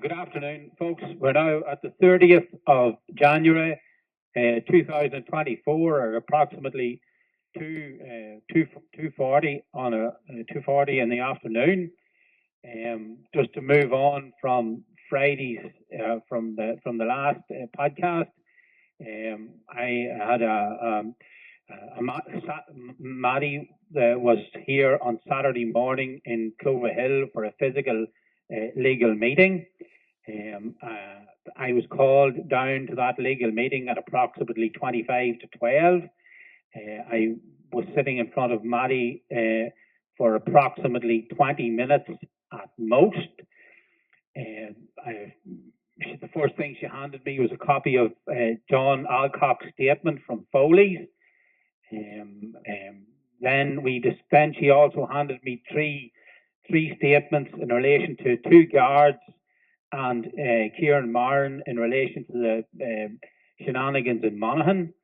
Good afternoon, folks. We're now at the 30th of January, 2024, or approximately 2:40 on 2:40 in the afternoon. Just to move on from Friday's from the last podcast, I had Maddie was here on Saturday morning in Clover Hill for a physical legal meeting. I was called down to that legal meeting at approximately 25 to 12. I was sitting in front of Maddie for approximately 20 minutes at most. The first thing she handed me was a copy of John Alcock's statement from Foley's. Then she also handed me three statements in relation to two guards and Kieran Marin in relation to the shenanigans in Monaghan.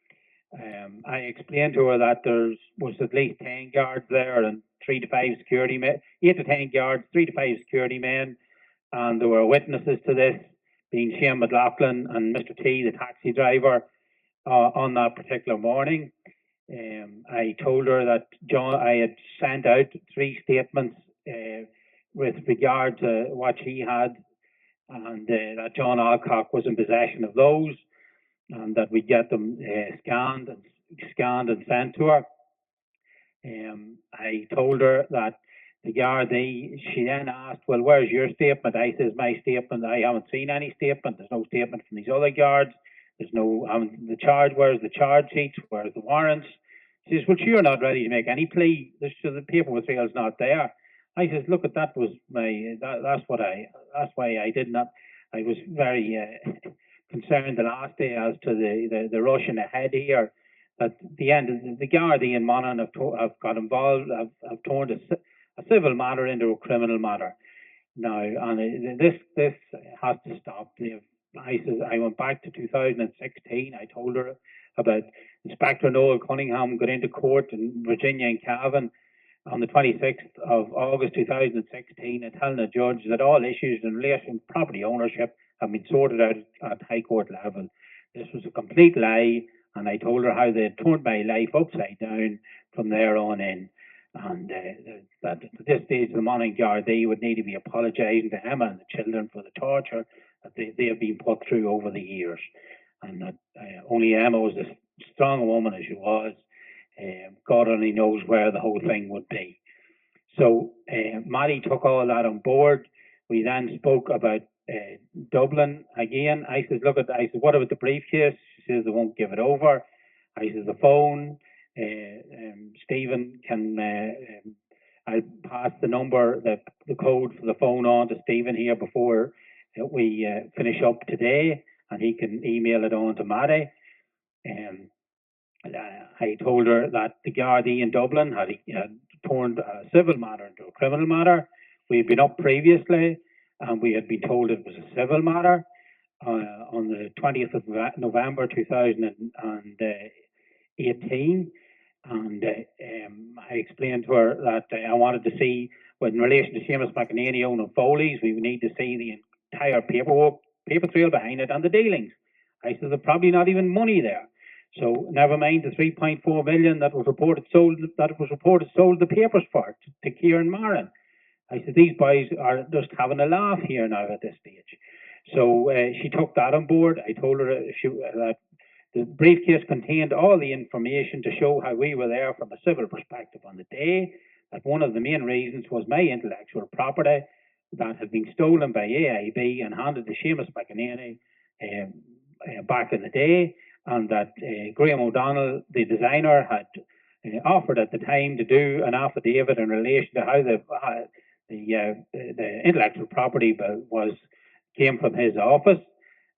I explained to her that there was at least 10 guards there and 3 to 5 security men, 8 to 10 guards, 3 to 5 security men, and there were witnesses to this, being Shane McLaughlin and Mr. T, the taxi driver, on that particular morning. I told her that I had sent out 3 statements with regard to what she had, and that John Alcock was in possession of those, and that we'd get them scanned and sent to her. I told her that the Gardaí, she then asked, well, where's your statement? I says, my statement, I haven't seen any statement. There's no statement from these other guards. There's no, where's the charge sheets? Where's the warrants? She says, well, you're not ready to make any plea. The paper material's not there. I says, look, that was that's why I did not, I was very concerned the last day as to the rushing ahead here. At the end, the Gardaí in Monaghan have got involved, have turned a civil matter into a criminal matter now, and this has to stop. I went back to 2016. I told her about Inspector Noel Cunningham got into court in Virginia and Cavan on the 26th of August 2016 and telling the judge that all issues in relation to property ownership have been sorted out at High Court level. This was a complete lie, and I told her how they had turned my life upside down from there on in, and that at this stage the Monaghan Gardaí would need to be apologising to Emma and the children for the torture that they have been put through over the years, and that only Emma was as strong a woman as she was. God only knows where the whole thing would be. So Maddie took all that on board. We then spoke about Dublin again. I said, what about the briefcase? She says they won't give it over. I said, the phone. Stephen I'll pass the number, the code for the phone on to Stephen here before we finish up today, and he can email it on to Maddie. I told her that the Gardaí in Dublin had turned a civil matter into a criminal matter. We had been up previously, and we had been told it was a civil matter on the 20th of November 2018. And I explained to her that I wanted to see, in relation to Seamus McEnany owning Foley's, we would need to see the entire paper trail behind it and the dealings. I said, there's probably not even money there. So never mind the 3.4 million that was reported sold the papers for to Kieran Marin. I said, these boys are just having a laugh here now at this stage. So she took that on board. I told her that the briefcase contained all the information to show how we were there from a civil perspective on the day. That one of the main reasons was my intellectual property that had been stolen by AIB and handed to Seamus McEnany back in the day, and that Graham O'Donnell, the designer, had offered at the time to do an affidavit in relation to how the intellectual property came from his office.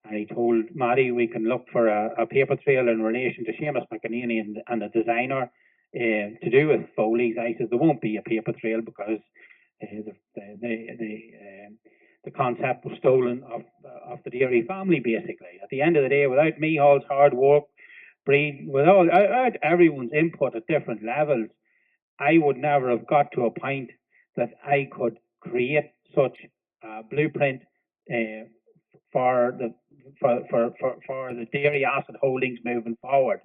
I told Maddie we can look for a paper trail in relation to Seamus McEnany and the designer to do with Foley's. I said there won't be a paper trail because the concept was stolen of the Deary family, basically. At the end of the day, without Mihall's hard work, without everyone's input at different levels, I would never have got to a point that I could create such a blueprint for the dairy asset holdings moving forward.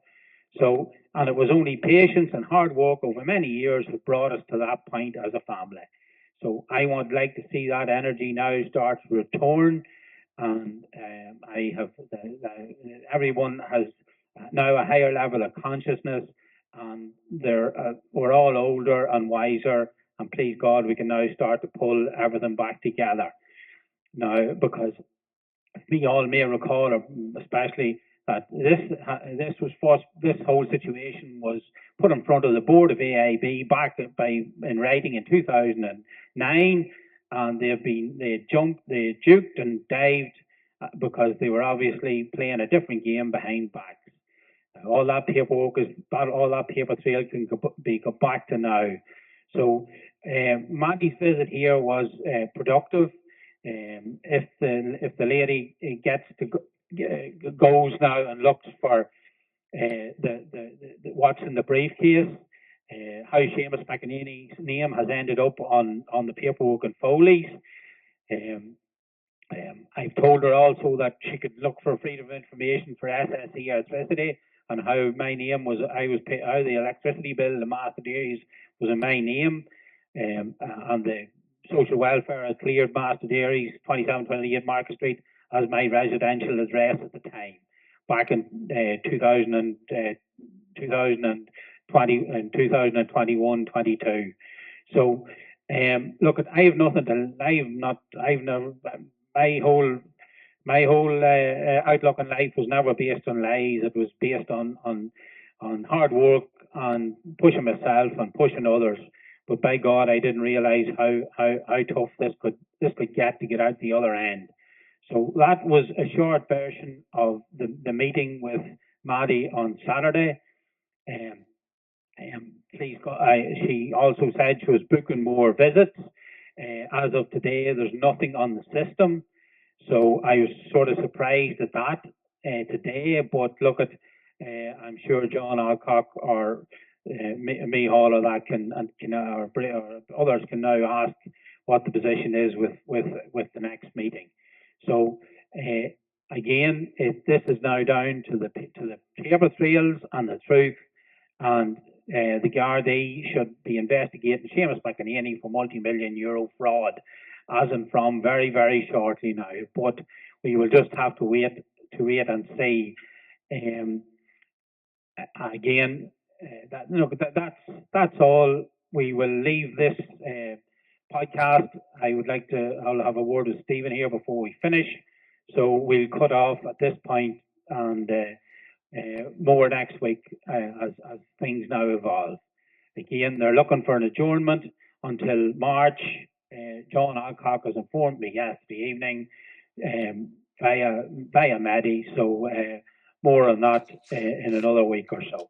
So, and it was only patience and hard work over many years that brought us to that point as a family. So I would like to see that energy now start to return, and everyone has now a higher level of consciousness, and we're all older and wiser, and please God, we can now start to pull everything back together now, because we all may recall, especially that this whole situation was put in front of the board of AIB back in writing in 2009, and they juked and dived because they were obviously playing a different game behind backs. All that paperwork all that paper trail can go back to now. So Maddie's visit here was productive. If the lady goes now and looks for what's in the briefcase, how Seamus McEnany's name has ended up on the paperwork and Foley's. I've told her also that she could look for freedom of information for SSE electricity, and how my name was, how the electricity bill, the Master Dairies was in my name, and the social welfare had cleared Master Dairies 2728 Market Street as my residential address at the time, back in 2021-22. So, look, I have nothing to. My whole outlook on life was never based on lies. It was based on hard work and pushing myself and pushing others. But by God, I didn't realise how tough this could get out the other end. So that was a short version of the meeting with Maddie on Saturday. Please God, she also said she was booking more visits. As of today, there's nothing on the system. So I was sort of surprised at that today. But look at, I'm sure John Alcock or me Hall or that or others can now ask what the position is with the next meeting. So again, this is now down to the paper trails and the truth, and the Gardaí should be investigating Seamus McEnany for multi-million euro fraud, as in from very, very shortly now. But we will just have to wait and see. Again, that's all. We will leave this podcast. I'll have a word with Stephen here before we finish. So we'll cut off at this point, and more next week as things now evolve. Again, they're looking for an adjournment until March. John Alcock has informed me yesterday evening via Maddie. So more on that in another week or so.